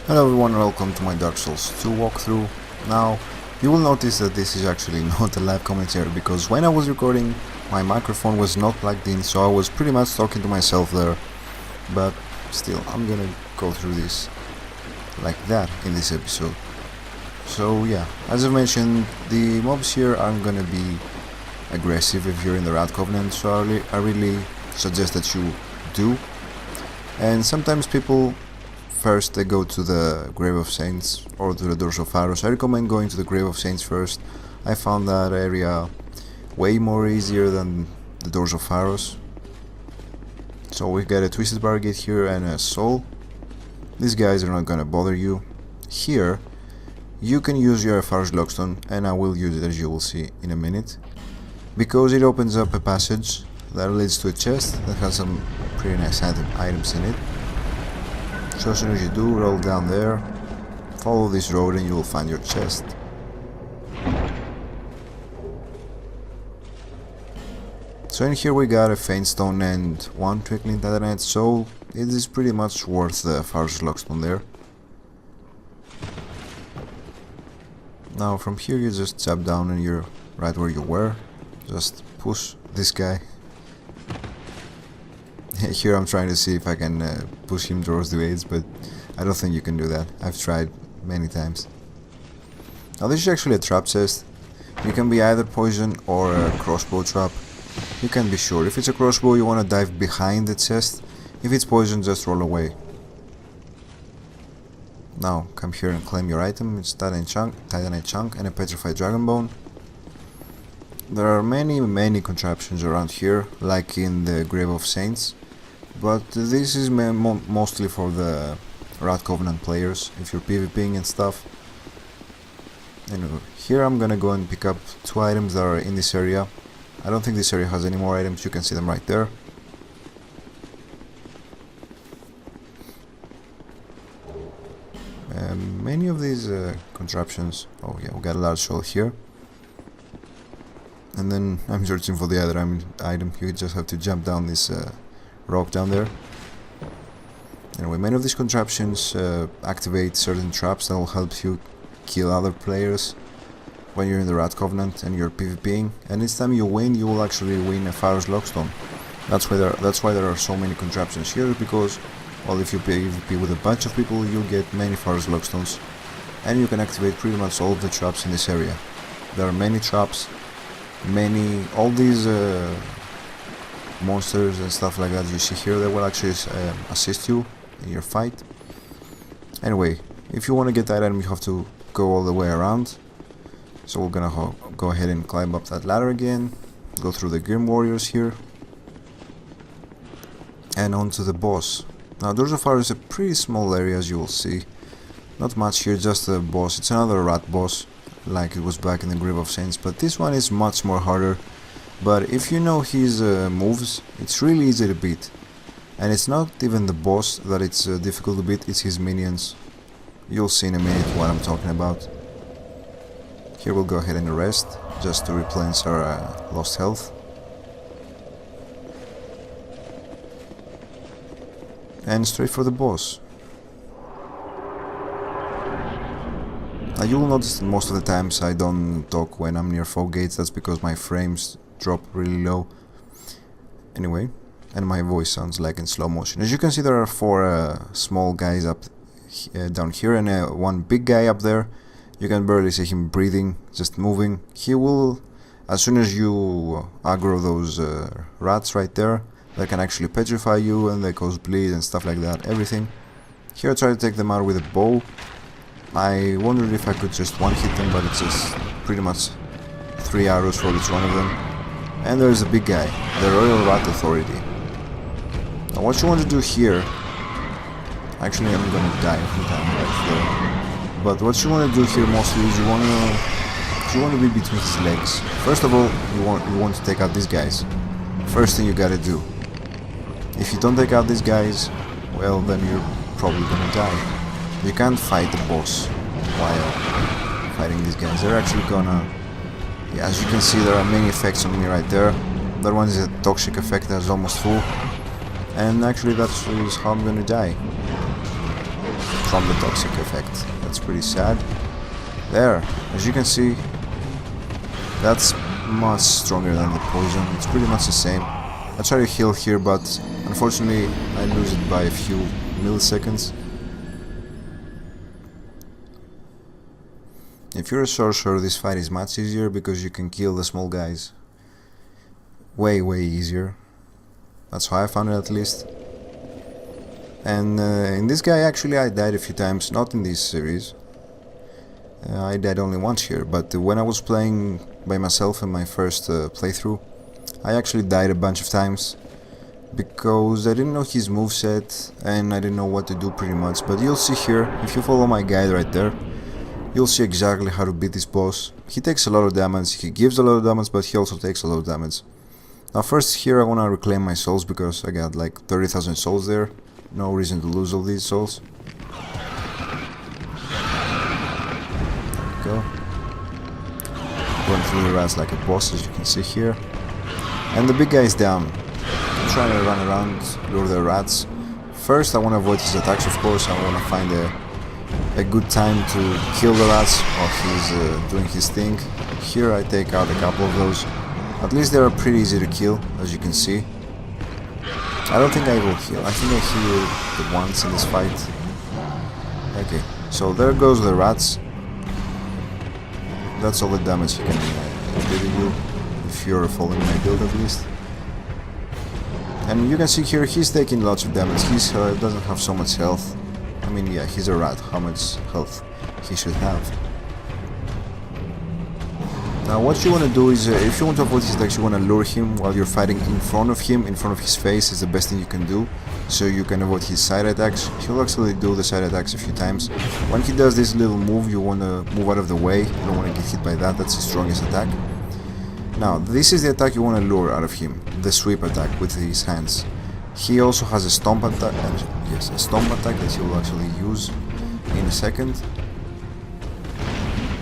Hello everyone and welcome to my Dark Souls 2 walkthrough. Now, you will notice that this is actually not a live commentary because when I was recording, my microphone was not plugged in, so I was pretty much talking to myself there. But still, I'm gonna go through this like that in this episode. So yeah, as I mentioned, the mobs here aren't gonna be aggressive if you're in the Rat Covenant, so I really suggest that you do. And sometimes people first they go to the Grave of Saints or to the doors of Pharros. I recommend going to the Grave of Saints first. I found that area way more easier than the doors of Pharros. So we got a Twisted Barricade here and a Soul. These guys are not gonna bother you. Here you can use your Pharros Lockstone, and I will use it as you will see in a minute, because it opens up a passage that leads to a chest that has some pretty nice items in it. So as soon as you do, roll down there, follow this road and you will find your chest. So in here we got a Faint Stone and one Trickling Titanite, so it is pretty much worth the Pharros Lockstone there. Now from here you just jump down and you're right where you were. Just push this guy. Here I'm trying to see if I can push him towards the waves, but I don't think you can do that. I've tried many times. Now this is actually a trap chest. You can be either poison or a crossbow trap. You can be sure. If it's a crossbow you want to dive behind the chest. If it's poison, just roll away. Now come here and claim your item. It's Titanite chunk and a petrified dragon bone. There are many contraptions around here, like in the Grave of Saints, but this is mostly for the Rat Covenant players, if you're PvPing and stuff. Anyway, here I'm gonna go and pick up two items that are in this area. I don't think this area has any more items, you can see them right there. Many of these contraptions, oh yeah, we got a large shell here. And then I'm searching for the other item. You just have to jump down this rock down there. Anyway, many of these contraptions activate certain traps that will help you kill other players when you're in the Rat Covenant and you're PvPing. And each time you win, you will actually win a Pharros Lockstone. That's why there are so many contraptions here, because, well, if you PvP with a bunch of people, you'll get many Pharros Lockstones, and you can activate pretty much all of the traps in this area. There are many traps. All these monsters and stuff like that you see here, they will actually assist you in your fight. Anyway, if you want to get that item, you have to go all the way around. So we're gonna go ahead and climb up that ladder again, go through the Grim Warriors here, and on to the boss. Now Doors of Fire is a pretty small area, as you will see. Not much here, just a boss. It's another rat boss, like it was back in the Grave of Saints, but this one is much more harder. But if you know his moves, it's really easy to beat. And it's not even the boss that it's difficult to beat, it's his minions. You'll see in a minute what I'm talking about. Here we'll go ahead and rest, just to replenish our lost health. And straight for the boss. Now you will notice that most of the times I don't talk when I'm near fog gates. That's because my frames drop really low. Anyway, and my voice sounds like in slow motion. As you can see, there are four small guys up down here and one big guy up there. You can barely see him breathing, just moving. He will, as soon as you aggro those rats right there, they can actually petrify you and they cause bleed and stuff like that, everything. Here I try to take them out with a bow. I wondered if I could just one-hit them, but it's just pretty much 3 arrows for each one of them. And there's a big guy, the Royal Rat Authority. Now what you want to do here... Actually, I'm gonna die every time right there. But what you want to do here mostly is you want to be between his legs. First of all, you want to take out these guys. First thing you gotta do. If you don't take out these guys, well, then you're probably gonna die. You can't fight the boss while fighting these guys. They're actually gonna... Yeah, as you can see, there are many effects on me right there. That one is a toxic effect that's almost full. And actually that is how I'm gonna die. from the toxic effect. That's pretty sad. There, as you can see, that's much stronger than the poison. It's pretty much the same. I try to heal here, but unfortunately I lose it by a few milliseconds. If you're a sorcerer, this fight is much easier because you can kill the small guys way easier. That's how I found it, at least. And in this guy actually I died a few times, not in this series. I died only once here, but when I was playing by myself in my first playthrough, I actually died a bunch of times because I didn't know his moveset and I didn't know what to do pretty much. But you'll see here, if you follow my guide right there, you'll see exactly how to beat this boss. He takes a lot of damage, he gives a lot of damage, but he also takes a lot of damage. Now first here I wanna reclaim my souls because I got like 30,000 souls there. No reason to lose all these souls. There we go. Going through the rats like a boss, as you can see here. And the big guy is down. I'm trying to run around, lure the rats. First I wanna avoid his attacks, of course. I wanna find a good time to kill the rats while he's doing his thing. Here I take out a couple of those. At least they are pretty easy to kill, as you can see. I don't think I will heal. I think I healed once in this fight. Okay, so there goes the rats. That's all the damage he can do to you, if you're following my build at least. And you can see here he's taking lots of damage. He doesn't have so much health. I mean, yeah, he's a rat. How much health he should have? Now what you want to do is, if you want to avoid his attacks, you want to lure him while you're fighting in front of him, in front of his face is the best thing you can do, so you can avoid his side attacks. He'll actually do the side attacks a few times. When he does this little move, you want to move out of the way, you don't want to get hit by that, that's his strongest attack. Now, this is the attack you want to lure out of him, the sweep attack with his hands. He also has a stomp attack, yes, a stomp attack that he will actually use in a second.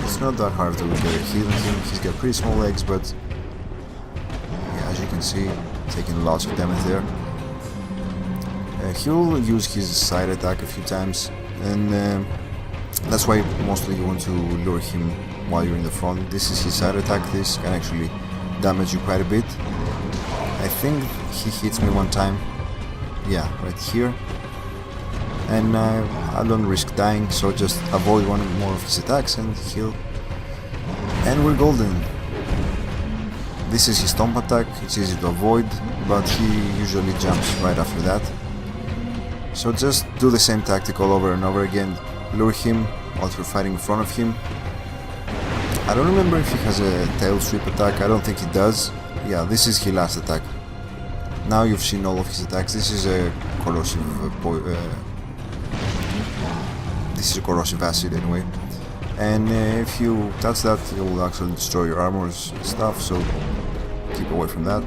It's not that hard to heal him, he's got pretty small legs, but yeah, as you can see, taking lots of damage there. He'll use his side attack a few times, and that's why mostly you want to lure him while you're in the front. This is his side attack, this can actually damage you quite a bit. I think he hits me one time, yeah, right here. And I don't risk dying, so just avoid one more of his attacks and heal. And we're golden. This is his stomp attack, it's easy to avoid, but he usually jumps right after that. So just do the same tactic all over and over again. Lure him while you're fighting in front of him. I don't remember if he has a tail sweep attack, I don't think he does. Yeah, this is his last attack. Now you've seen all of his attacks. This is a corrosive acid anyway, and if you touch that, it will actually destroy your armor and stuff, so keep away from that.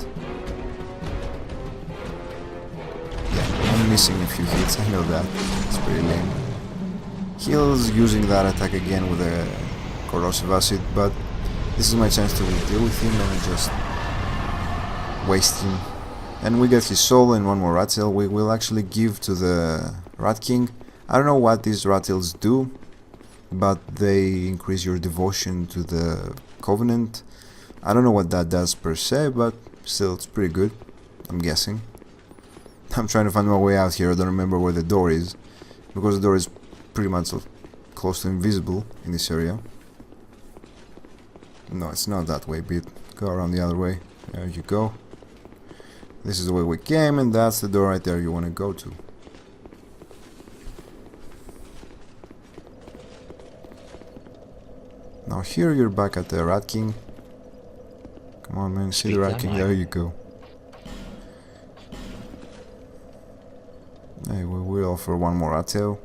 Yeah, I'm missing a few hits, I know that, it's pretty lame. He's using that attack again with a corrosive acid, but this is my chance to deal with him and just waste him. And we get his soul and one more rat tail we will actually give to the Rat King. I don't know what these rat tails do, but they increase your devotion to the Covenant. I don't know what that does per se, but still it's pretty good, I'm guessing. I'm trying to find my way out here, I don't remember where the door is, because the door is pretty much close to invisible in this area. No, it's not that way, but go around the other way. There you go. This is the way we came, and that's the door right there you want to go to. Now here you're back at the Rat King. Come on man, see the Rat King, there you go. Hey, we'll offer one more rat tail.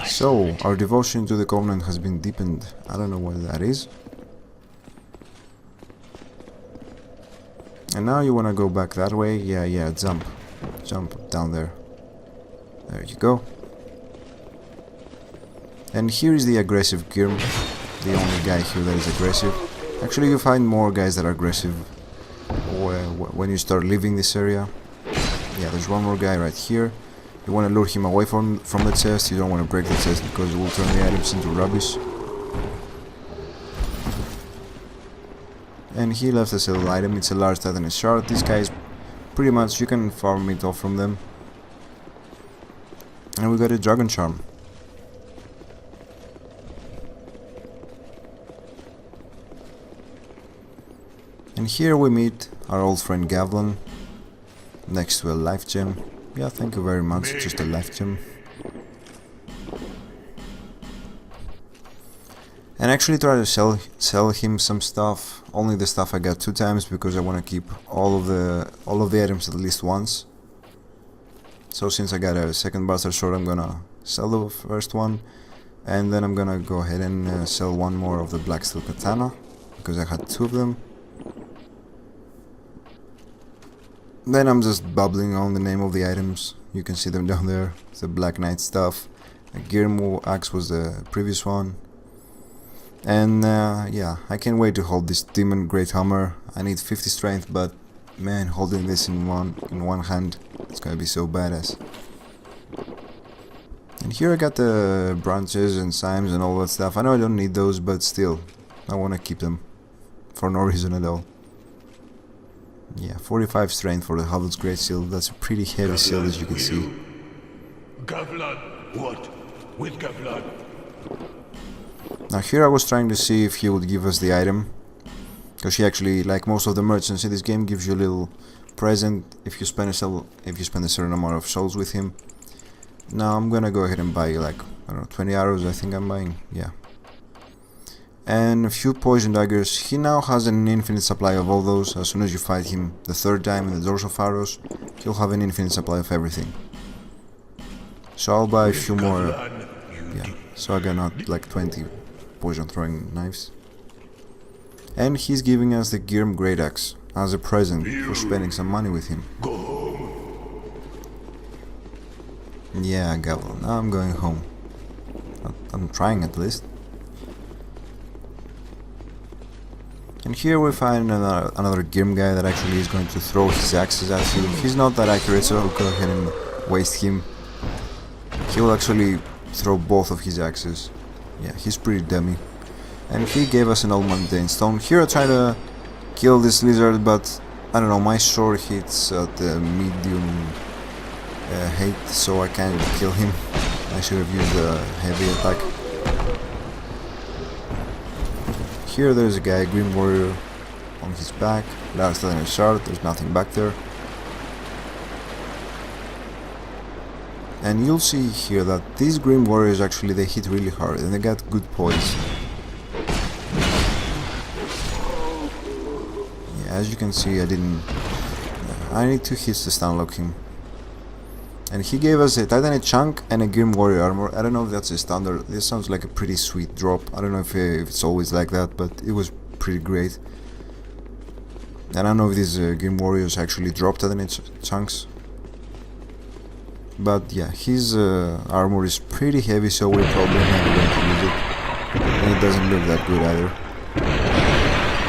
So, our devotion to the Covenant has been deepened. I don't know what that is. And now you wanna go back that way? Yeah, jump. Jump down there. There you go. And here is the aggressive Girm, the only guy here that is aggressive. Actually, you find more guys that are aggressive when you start leaving this area. Yeah, there's one more guy right here. You want to lure him away from the chest. You don't want to break the chest because it will turn the items into rubbish. And he left us a little item. It's a large titanite shard. These guys, pretty much, you can farm it off from them. And we got a dragon charm. And here we meet our old friend Gavlan, next to a life gem. Yeah, thank you very much, just a life gem. And actually try to sell him some stuff, only the stuff I got 2 times because I want to keep all of the items at least once. So since I got a second bastard sword, I'm gonna sell the first one, and then I'm gonna go ahead and sell one more of the black steel katana because I had 2 of them. Then I'm just babbling on the name of the items. You can see them down there. It's the Black Knight stuff. A Gear axe was the previous one. And yeah, I can't wait to hold this demon great hammer. I need 50 strength, but man, holding this in one hand, it's gonna be so badass. And here I got the branches and cymes and all that stuff. I know I don't need those, but still, I want to keep them for no reason at all. Yeah, 45 strength for the Havel's Great Shield. That's a pretty heavy shield, as you can see. Gavlan, what? With Gavlan? Now here I was trying to see if he would give us the item, because he actually, like most of the merchants in this game, gives you a little present if you spend a certain amount of souls with him. Now I'm gonna go ahead and buy like, I don't know, 20 arrows I think I'm buying, yeah. And a few poison daggers. He now has an infinite supply of all those. As soon as you fight him the 3rd time in the doors of Pharros, he'll have an infinite supply of everything. So I'll buy a few more, yeah, so I got not like 20 poison throwing knives. And he's giving us the Girm Great Axe as a present for spending some money with him. Yeah, Gavlan, now I'm going home. I'm trying at least. And here we find another Girm guy that actually is going to throw his axes at you. He's not that accurate, so I'll go ahead and waste him. He will actually throw both of his axes. Yeah, he's pretty dummy. And he gave us an old mundane stone. Here I try to kill this lizard, but I don't know, my sword hits at the medium hate, so I can't kill him. I should have used a heavy attack. Here there's a guy, Grim Warrior, on his back, large titanite shard, there's nothing back there. And you'll see here that these Grim Warriors actually, they hit really hard and they got good poise. Yeah, as you can see, I need 2 hits to stun lock him. And he gave us a titanite chunk and a Grim Warrior armor. I don't know if that's a standard. This sounds like a pretty sweet drop. I don't know if it's always like that, but it was pretty great. And I don't know if these Grim Warriors actually drop titanite chunks. But yeah, his armor is pretty heavy, so we're probably never going to use it. And it doesn't look that good either.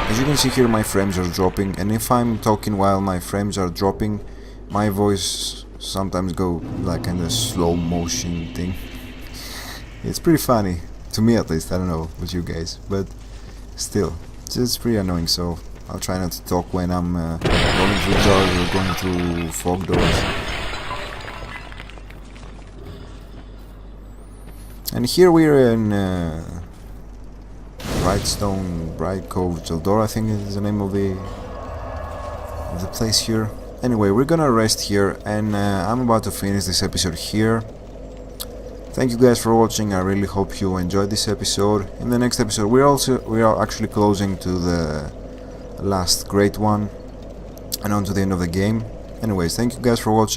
As you can see here, my frames are dropping, and if I'm talking while my frames are dropping, my voice sometimes go like kind of slow motion thing. It's pretty funny, to me at least. I don't know with you guys, but still, it's pretty annoying, so I'll try not to talk when I'm going through doors or going through fog doors. And here we're in Bright Cove Jeldor, I think is the name of the place here. Anyway, we're gonna rest here, and I'm about to finish this episode here. Thank you guys for watching. I really hope you enjoyed this episode. In the next episode, we are actually closing to the last great one and on to the end of the game. Anyways, thank you guys for watching.